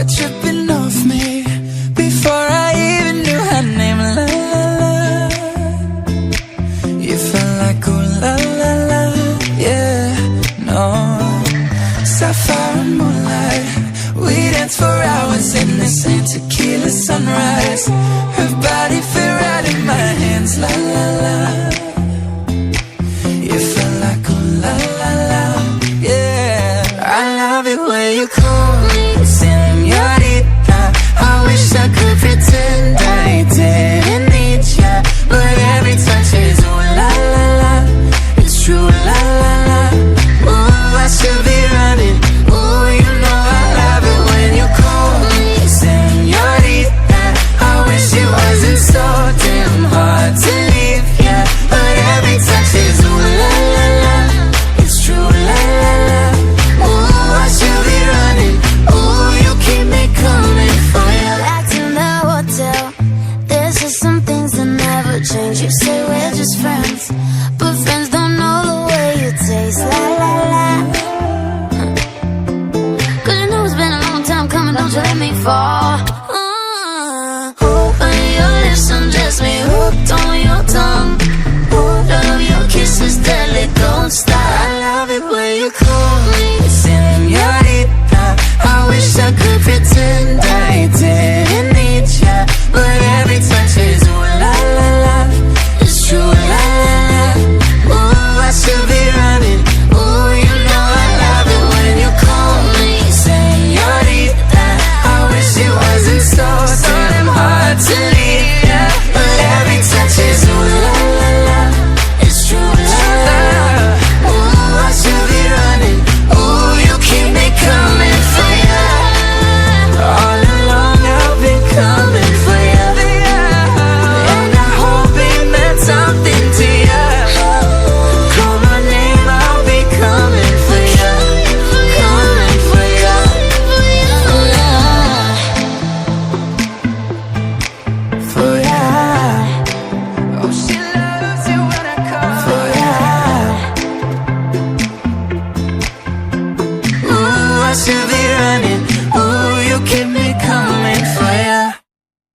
were tripping off me before I even knew her name. La la la, you felt like ooh la la la, yeah, no. Sapphire and moonlight, we danced for hours in the same tequila sunrise. Her body fit right in my hands, la la la. You felt like ooh la la la, yeah. I love it when you call me señorita. I wish I could pretend I didn't need ya, but every touch is ooh la la la. It's true, la la la. Ooh, I should be running. Ooh, you know I love it when you call me señorita. I wish it wasn't so damn hard to leave ya, but every touch is ooh la la la. It's true, la la la. Ooh, I should be running. Ooh, you keep me coming for ya. Back in the hotel, there's just some things that never change. You say we're just friends, but friends don't know the way you taste. La la la. Cause you know it's been a long time coming, don't you let me fall. Open your lips, undress me, hooked on your tongue. Love your kisses, deadly, don't stop. I love it when you call me señorita. I wish I could pretend I didn't need ya, but every touch is ooh la la la. It's true, la la la. Ooh, I should be running. Ooh, you know I love it when you call me señorita. I wish it wasn't so damn hard to leave ya, but every touch is ooh la la la. It's true, la la la. Ooh, I should be running. Ooh, you keep me coming for ya. All along I've been coming for ya, and I hope it meant something to ya. Call my name, I'll be coming for ya, coming for ya. For ya. Oh, she loves you when I call for ya. Ooh, I should be running.